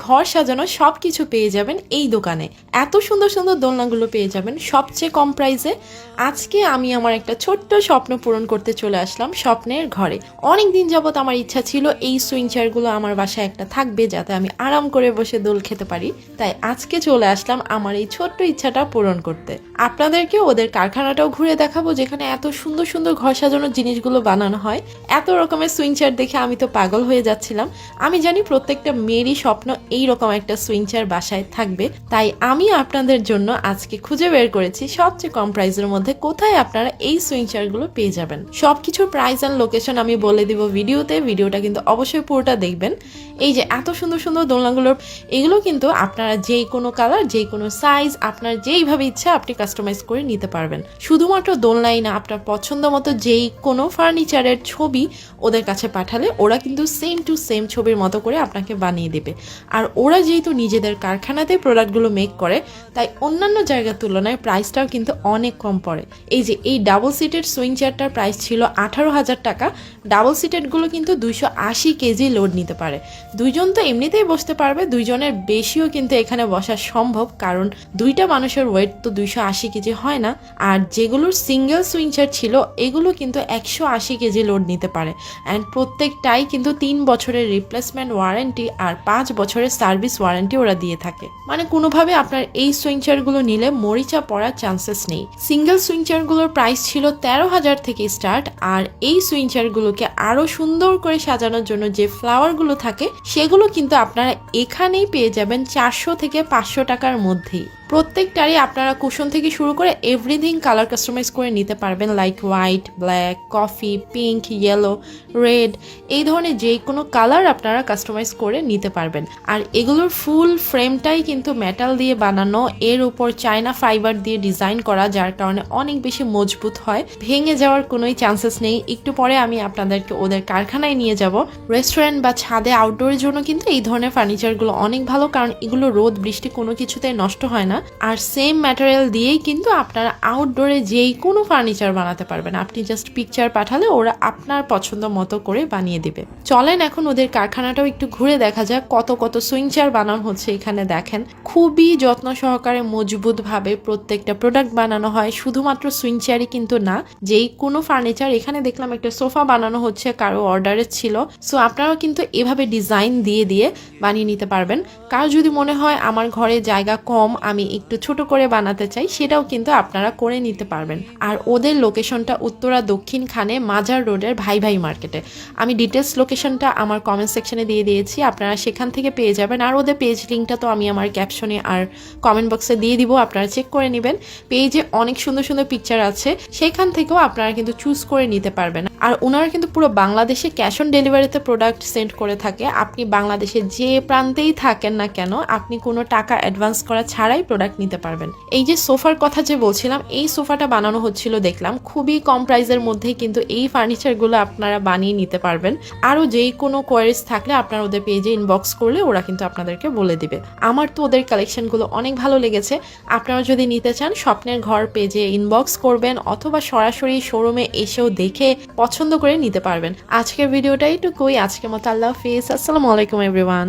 ঘর সাজানো সবকিছু পেয়ে যাবেন এই দোকানে। এত সুন্দর সুন্দর দোলনাগুলো পেয়ে যাবেন সবচেয়ে কম প্রাইসে। আজকে আমি আমার একটা ছোট্ট স্বপ্ন পূরণ করতে চলে আসলাম স্বপ্নের ঘরে। অনেক দিন যাবত আমার ইচ্ছা ছিল এই সুইং চেয়ারগুলো আমার বাসায় একটা থাকবে, যাতে আমি আরাম করে বসে দোল খেতে পারি। তাই আজকে চলে আসলাম আমার এই ছোট্ট ইচ্ছাটা পূরণ করতে। আপনাদেরকে ওদের কারখানাটাও ঘুরে দেখাবো, যেখানে এত সুন্দর সুন্দর ঘর সাজানোর জিনিসগুলো বানানো হয়। এত রকমের সুইং চেয়ার দেখে আমি তো পাগল হয়ে যাচ্ছিলাম। আমি জানি প্রত্যেকটা মেয়েরই স্বপ্ন এইরকম একটা সুইং চেয়ার বাসায় থাকবে, তাই আমি আপনাদের জন্য আজকে খুঁজে বের করেছি সবচেয়ে কম প্রাইসের মধ্যে কোথায় আপনারা এই সুইং চেয়ারগুলো পেয়ে যাবেন। সবকিছুর প্রাইস অ্যান্ড লোকেশন আমি বলে দিব ভিডিওতে, ভিডিওটা কিন্তু অবশ্যই পুরোটা দেখবেন। এই যে এত সুন্দর সুন্দর দোলনাগুলোর, এগুলো কিন্তু আপনারা যেই কোনো কালার, যেই কোনো সাইজ, আপনার যেইভাবে ইচ্ছা আপনি কাস্টমাইজ করে নিতে পারবেন। শুধুমাত্র দোলনাই না, আপনার পছন্দ মতো যেই কোনো ফার্নিচারের ছবি ওদের কাছে পাঠালে ওরা কিন্তু সেম টু সেম ছবির মতো করে আপনাকে বানিয়ে দেবে। আর ওরা যেহেতু নিজেদের কারখানাতে প্রোডাক্টগুলো মেক করে, তাই অন্যান্য জায়গার তুলনায় প্রাইসটাও কিন্তু অনেক কম পড়ে। এই যে এই ডাবল সিটেড সুইং চেয়ারটার প্রাইস ছিল 18,000 টাকা। ডাবল সিটেডগুলো কিন্তু 280 কেজি লোড নিতে পারে। দুইজন তো এমনিতেই বসতে পারবে, দুইজনের বেশিও কিন্তু এখানে বসা সম্ভব, কারণ দুইটা মানুষের ওয়েট তো 280 কেজি হয় না। আর যেগুলোর সিঙ্গেল সুইং চেয়ার ছিল এগুলো কিন্তু 180 কেজি লোড নিতে পারে। অ্যান্ড প্রত্যেকটাই কিন্তু 3 বছরের রিপ্লেসমেন্ট ওয়ারেন্টি আর 5 বছরের সার্ভিস ওয়ারেন্টি ওরা দিয়ে থাকে। মানে কোনোভাবে আপনার এই সুইং চেয়ারগুলো নিলে মরিচা পড়ার চান্সেস নেই। সিঙ্গেল সুইং চেয়ারগুলোর প্রাইস ছিল 13,000 থেকে স্টার্ট। আর এই সুইং চেয়ারগুলোকে আরো সুন্দর করে সাজানোর জন্য যে ফ্লাওয়ারগুলো থাকে সেগুলো কিন্তু আপনারা এখানেই পেয়ে যাবেন 400 থেকে 500 টাকার মধ্যেই। প্রত্যেকটারই আপনারা কুশন থেকে শুরু করে এভরিথিং কালার কাস্টমাইজ করে নিতে পারবেন, like white, black, coffee, pink, yellow, red, এই ধরনের যে কোনো কালার আপনারা কাস্টমাইজ করে নিতে পারবেন। আর এগুলোর ফুল ফ্রেমটাই কিন্তু মেটাল দিয়ে বানানো, এর উপর চায়না ফাইবার দিয়ে ডিজাইন করা, যার কারণে অনেক বেশি মজবুত হয়, ভেঙে যাওয়ার কোনোই চান্সেস নেই। একটু পরে আমি আপনাদেরকে ওদের কারখানায় নিয়ে যাব। রেস্টুরেন্ট বা ছাদে আউটডোরের জন্য কিন্তু এই ধরনের ফার্নিচারগুলো অনেক ভালো, কারণ এগুলো রোদ বৃষ্টি কোনো কিছুতেই নষ্ট হয় না। আর সেম ম্যাটেরিয়াল দিয়েই কিন্তু আপনারা আউটডোরে যেই কোনো ফার্নিচার বানাতে পারবেন। আপনি জাস্ট পিকচার পাঠালে ওরা আপনার পছন্দ মতো করে বানিয়ে দিবে। চলেন এখন ওদের কারখানাটাও একটু ঘুরে দেখা যাক কত কত সুইং চেয়ার বানানো হচ্ছে। এখানে দেখেন খুবই যত্ন সহকারে মজবুত ভাবে প্রত্যেকটা প্রোডাক্ট বানানো হয়। শুধুমাত্র সুইং চেয়ারই কিন্তু না, যেই কোনো ফার্নিচার। এখানে দেখলাম একটা সোফা বানানো হচ্ছে, কারো অর্ডারের ছিল। সো আপনারাও কিন্তু এভাবে ডিজাইন দিয়ে দিয়ে বানিয়ে নিতে পারবেন। কারো যদি মনে হয় আমার ঘরে জায়গা কম, আমি একটু ছোট করে বানাতে চাই, সেটাও কিন্তু আপনারা করে নিতে পারবেন। আর ওদের লোকেশনটা উত্তরা দক্ষিণ খানে মাজার রোডের ভাই ভাই মার্কেটে। আমি ডিটেলস লোকেশনটা আমার কমেন্ট সেকশনে দিয়ে দিয়েছি, আপনারা সেখান থেকে পেয়ে যাবেন। আর ওদের পেজ লিঙ্কটা তো আমি আমার ক্যাপশনে আর কমেন্ট বক্সে দিয়ে দিব, আপনারা চেক করে নেবেন। পেজে অনেক সুন্দর সুন্দর পিকচার আছে, সেখান থেকেও আপনারা কিন্তু চুজ করে নিতে পারবেন। আর ওনারা কিন্তু পুরো বাংলাদেশে ক্যাশ অন ডেলিভারিতে প্রোডাক্ট সেন্ড করে থাকে। আপনি বাংলাদেশে যে প্রান্তেই থাকেন না কেন, আপনি কোনো টাকা অ্যাডভান্স করা ছাড়াই প্রোডাক্ট নিতে পারবেন। এই যে সোফার কথা যে বলছিলাম, এই সোফাটা বানানো হচ্ছিল দেখলাম খুবই কম প্রাইসের মধ্যেই কিন্তু এই ফার্নিচারগুলো আপনারা বানিয়ে নিতে পারবেন। আরও যেই কোনো কোয়ারিজ থাকলে আপনারা ওদের পেজে ইনবক্স করলে ওরা কিন্তু আপনাদেরকে বলে দিবে। আমার তো ওদের কালেকশনগুলো অনেক ভালো লেগেছে। আপনারা যদি নিতে চান স্বপ্নের ঘর পেজে ইনবক্স করবেন, অথবা সরাসরি শোরুমে এসেও দেখে পছন্দ করে নিতে পারবেন। আজকের ভিডিওটা এইটুকুই। আজকের মতো আল্লাহ হাফিজ, আসসালামু আলাইকুম এভরিওয়ান।